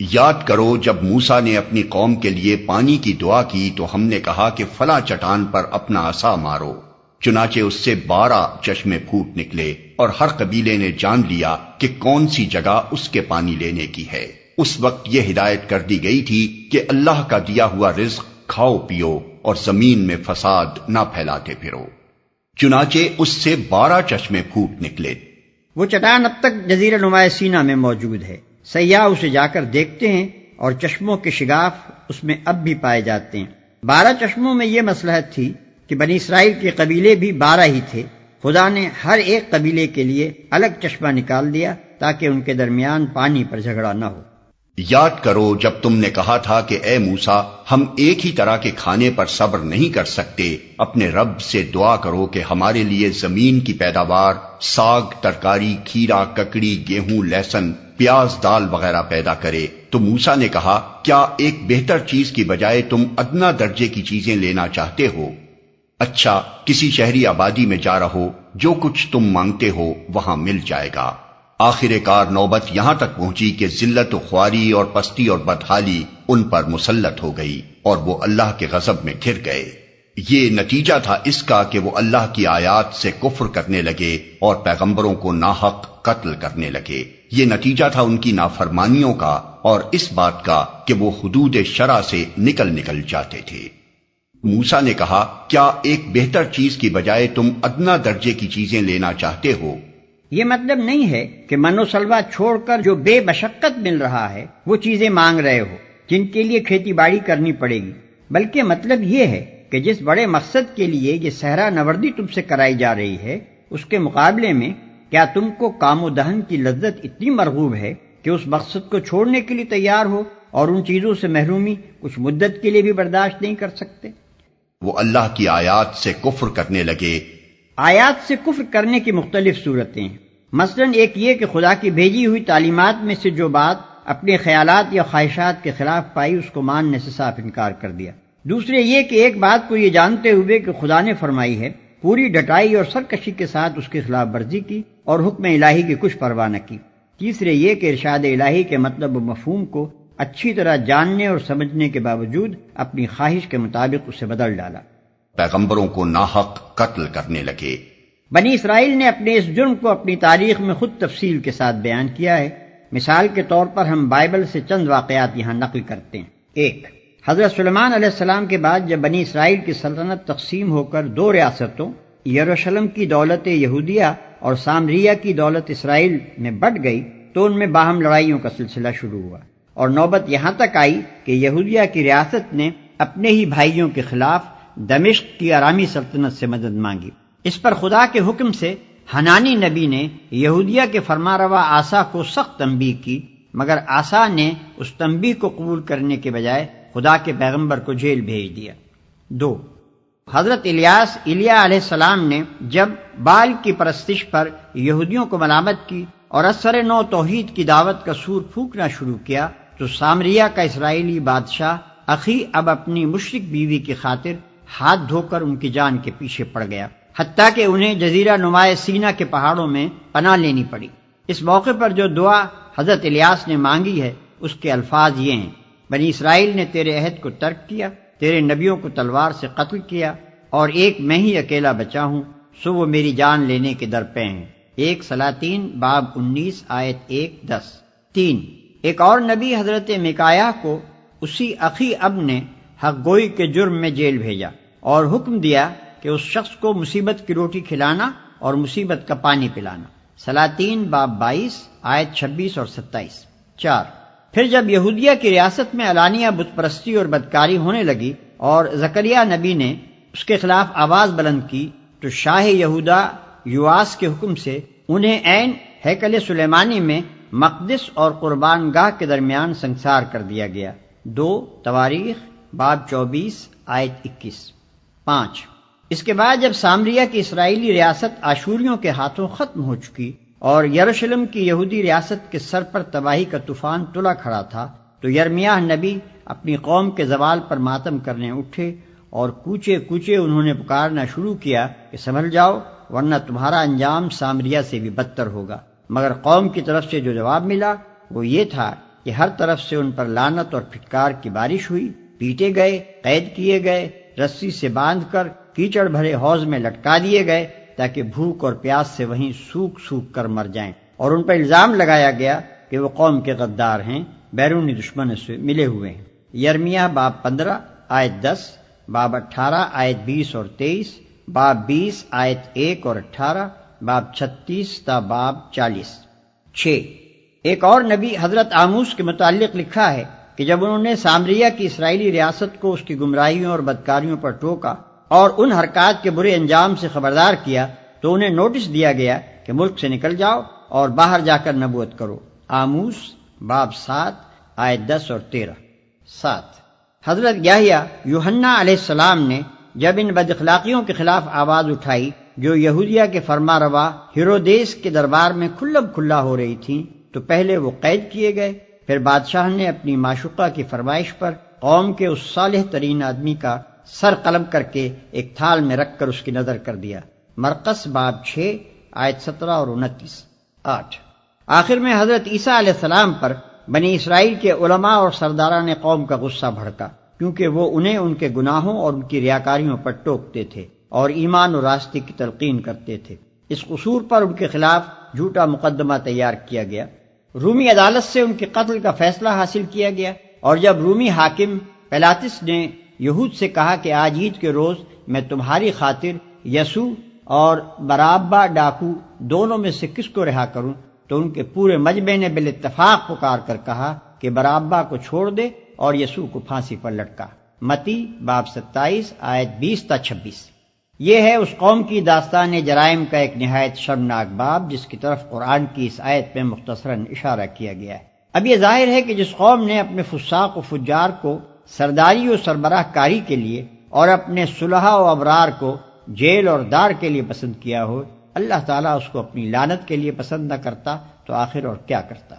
یاد کرو جب موسیٰ نے اپنی قوم کے لیے پانی کی دعا کی تو ہم نے کہا کہ فلاں چٹان پر اپنا عصا مارو، چنانچہ اس سے 12 چشمے پھوٹ نکلے، اور ہر قبیلے نے جان لیا کہ کون سی جگہ اس کے پانی لینے کی ہے۔ اس وقت یہ ہدایت کر دی گئی تھی کہ اللہ کا دیا ہوا رزق کھاؤ پیو اور زمین میں فساد نہ پھیلاتے پھرو۔ چنانچہ اس سے 12 چشمے پھوٹ نکلے۔ وہ چٹان اب تک جزیرہ نما سینا میں موجود ہے، سیاح اسے جا کر دیکھتے ہیں اور چشموں کے شگاف اس میں اب بھی پائے جاتے ہیں۔ 12 چشموں میں یہ مصلحت تھی کہ بنی اسرائیل کے قبیلے بھی 12 ہی تھے۔ خدا نے ہر ایک قبیلے کے لیے الگ چشمہ نکال دیا تاکہ ان کے درمیان پانی پر جھگڑا نہ ہو۔ یاد کرو جب تم نے کہا تھا کہ اے موسیٰ، ہم ایک ہی طرح کے کھانے پر صبر نہیں کر سکتے، اپنے رب سے دعا کرو کہ ہمارے لیے زمین کی پیداوار، ساگ، ترکاری، کھیرا، ککڑی، گیہوں، لہسن، پیاز، دال وغیرہ پیدا کرے۔ تو موسیٰ نے کہا، کیا ایک بہتر چیز کی بجائے تم ادنا درجے کی چیزیں لینا چاہتے ہو؟ اچھا، کسی شہری آبادی میں جا رہو، جو کچھ تم مانگتے ہو وہاں مل جائے گا۔ آخر کار نوبت یہاں تک پہنچی کہ ذلت و خواری اور پستی اور بدحالی ان پر مسلط ہو گئی اور وہ اللہ کے غضب میں گر گئے۔ یہ نتیجہ تھا اس کا کہ وہ اللہ کی آیات سے کفر کرنے لگے اور پیغمبروں کو ناحق قتل کرنے لگے۔ یہ نتیجہ تھا ان کی نافرمانیوں کا اور اس بات کا کہ وہ حدود شرع سے نکل جاتے تھے۔ موسیٰ نے کہا، کیا ایک بہتر چیز کی بجائے تم ادنا درجے کی چیزیں لینا چاہتے ہو؟ یہ مطلب نہیں ہے کہ من و سلوہ چھوڑ کر جو بے مشقت مل رہا ہے وہ چیزیں مانگ رہے ہو جن کے لیے کھیتی باڑی کرنی پڑے گی، بلکہ مطلب یہ ہے کہ جس بڑے مقصد کے لیے یہ صحرا نوردی تم سے کرائی جا رہی ہے اس کے مقابلے میں کیا تم کو کام و دہن کی لذت اتنی مرغوب ہے کہ اس مقصد کو چھوڑنے کے لیے تیار ہو اور ان چیزوں سے محرومی کچھ مدت کے لیے بھی برداشت نہیں کر سکتے؟ وہ اللہ کی آیات سے کفر کرنے لگے۔ آیات سے کفر کرنے کی مختلف صورتیں ہیں۔ مثلا ایک یہ کہ خدا کی بھیجی ہوئی تعلیمات میں سے جو بات اپنے خیالات یا خواہشات کے خلاف پائی اس کو ماننے سے صاف انکار کر دیا۔ دوسرے یہ کہ ایک بات کو یہ جانتے ہوئے کہ خدا نے فرمائی ہے پوری ڈٹائی اور سرکشی کے ساتھ اس کی خلاف ورزی کی اور حکم الہی کی کچھ پرواہ نہ کی۔ تیسرے یہ کہ ارشاد الہی کے مطلب و مفہوم کو اچھی طرح جاننے اور سمجھنے کے باوجود اپنی خواہش کے مطابق اسے بدل ڈالا۔ پیغمبروں کو ناحق قتل کرنے لگے۔ بنی اسرائیل نے اپنے اس جرم کو اپنی تاریخ میں خود تفصیل کے ساتھ بیان کیا ہے۔ مثال کے طور پر ہم بائبل سے چند واقعات یہاں نقل کرتے ہیں۔ 1، حضرت سلیمان علیہ السلام کے بعد جب بنی اسرائیل کی سلطنت تقسیم ہو کر 2 ریاستوں یروشلم کی دولت یہودیہ اور سامریہ کی دولت اسرائیل میں بٹ گئی تو ان میں باہم لڑائیوں کا سلسلہ شروع ہوا اور نوبت یہاں تک آئی کہ یہودیہ کی ریاست نے اپنے ہی بھائیوں کے خلاف دمشق کی آرامی سلطنت سے مدد مانگی۔ اس پر خدا کے حکم سے حنانی نبی نے یہودیہ کے فرمانروا آسا کو سخت تنبیہ کی، مگر آسا نے اس تنبیہ کو قبول کرنے کے بجائے خدا کے پیغمبر کو جیل بھیج دیا۔ 2، حضرت ایلیا علیہ السلام نے جب بال کی پرستش پر یہودیوں کو ملامت کی اور اثر نو توحید کی دعوت کا سور پھونکنا شروع کیا تو سامریہ کا اسرائیلی بادشاہ اخی اب اپنی مشرک بیوی کی خاطر ہاتھ دھو کر ان کی جان کے پیچھے پڑ گیا، حتیٰ کہ انہیں جزیرہ نما سینا کے پہاڑوں میں پناہ لینی پڑی۔ اس موقع پر جو دعا حضرت الیاس نے مانگی ہے اس کے الفاظ یہ ہیں، بنی اسرائیل نے تیرے عہد کو ترک کیا، تیرے نبیوں کو تلوار سے قتل کیا اور ایک میں ہی اکیلا بچا ہوں، سو وہ میری جان لینے کے در پہ ہیں۔ 1 سلاطین باب 19 آیت 1-10۔ 3، ایک اور نبی حضرت میکایہ کو اسی اخی اب نے حق گوئی کے جرم میں جیل بھیجا اور حکم دیا کہ اس شخص کو مصیبت کی روٹی کھلانا اور مصیبت کا پانی پلانا۔ سلاطین باب 22 آیت 26 اور 27۔ 4، پھر جب یہودیہ کی ریاست میں علانیہ بت پرستی اور بدکاری ہونے لگی اور زکریا نبی نے اس کے خلاف آواز بلند کی تو شاہ یہودا یواس کے حکم سے انہیں عین ہیکل سلیمانی میں مقدس اور قربان گاہ کے درمیان سنگسار کر دیا گیا۔ 2 تواریخ باب 24 آیت 21۔ 5، اس کے بعد جب سامریہ کی اسرائیلی ریاست آشوریوں کے ہاتھوں ختم ہو چکی اور یروشلم کی یہودی ریاست کے سر پر تباہی کا طوفان تلا کھڑا تھا تو یرمیاہ نبی اپنی قوم کے زوال پر ماتم کرنے اٹھے اور کوچے کوچے انہوں نے پکارنا شروع کیا کہ سنبھل جاؤ ورنہ تمہارا انجام سامریہ سے بھی بدتر ہوگا۔ مگر قوم کی طرف سے جو جواب ملا وہ یہ تھا کہ ہر طرف سے ان پر لعنت اور پھٹکار کی بارش ہوئی، پیٹے گئے، قید کیے گئے، رسی سے باندھ کر کیچڑ بھرے حوض میں لٹکا دیے گئے تاکہ بھوک اور پیاس سے وہیں سوکھ سوکھ کر مر جائیں، اور ان پر الزام لگایا گیا کہ وہ قوم کے غدار ہیں، بیرونی دشمنوں سے ملے ہوئے ہیں۔ یرمیہ باب 15 آیت 10، باب 18 آیت 20 اور 23، باب 20 آیت 1 اور 18، باب 36 تا باب 40۔ 6۔ ایک اور نبی حضرت آموس کے متعلق لکھا ہے کہ جب انہوں نے سامریہ کی اسرائیلی ریاست کو اس کی گمراہیوں اور بدکاریوں پر ٹوکا اور ان حرکات کے برے انجام سے خبردار کیا تو انہیں نوٹس دیا گیا کہ ملک سے نکل جاؤ اور باہر جا کر نبوت کرو۔ آموس باب 7 آیت 10 اور 13۔ 7۔ حضرت یحییٰ یوحنا علیہ السلام نے جب ان بد اخلاقیوں کے خلاف آواز اٹھائی جو یہودیہ کے فرما روا ہیرودیس کے دربار میں کھلم کھلا ہو رہی تھیں، تو پہلے وہ قید کیے گئے، پھر بادشاہ نے اپنی معشوقہ کی فرمائش پر قوم کے اس صالح ترین آدمی کا سر قلم کر کے ایک تھال میں رکھ کر اس کی نظر کر دیا۔ مرقس باب 6 آیت 17 اور 29۔ 8۔ آخر میں حضرت عیسیٰ علیہ السلام پر بنی اسرائیل کے علماء اور سرداران قوم کا غصہ بھڑکا، کیونکہ وہ انہیں ان کے گناہوں اور ان کی ریاکاریوں پر ٹوکتے تھے اور ایمان و راستی کی تلقین کرتے تھے۔ اس قصور پر ان کے خلاف جھوٹا مقدمہ تیار کیا گیا، رومی عدالت سے ان کے قتل کا فیصلہ حاصل کیا گیا، اور جب رومی حاکم پیلاطس نے یہود سے کہا کہ آج عید کے روز میں تمہاری خاطر یسوع اور برابا ڈاکو دونوں میں سے کس کو رہا کروں، تو ان کے پورے مجمع نے بالاتفاق پکار کر کہا کہ برابا کو چھوڑ دے اور یسوع کو پھانسی پر لٹکا۔ متی باب 27 آیت 20 تا 26۔ یہ ہے اس قوم کی داستان جرائم کا ایک نہایت شرمناک باب جس کی طرف قرآن کی اس آیت میں مختصراً اشارہ کیا گیا ہے۔ اب یہ ظاہر ہے کہ جس قوم نے اپنے فساق و فجار کو سرداری و سربراہ کاری کے لیے اور اپنے صلحاء و ابرار کو جیل اور دار کے لیے پسند کیا ہو، اللہ تعالیٰ اس کو اپنی لعنت کے لیے پسند نہ کرتا تو آخر اور کیا کرتا۔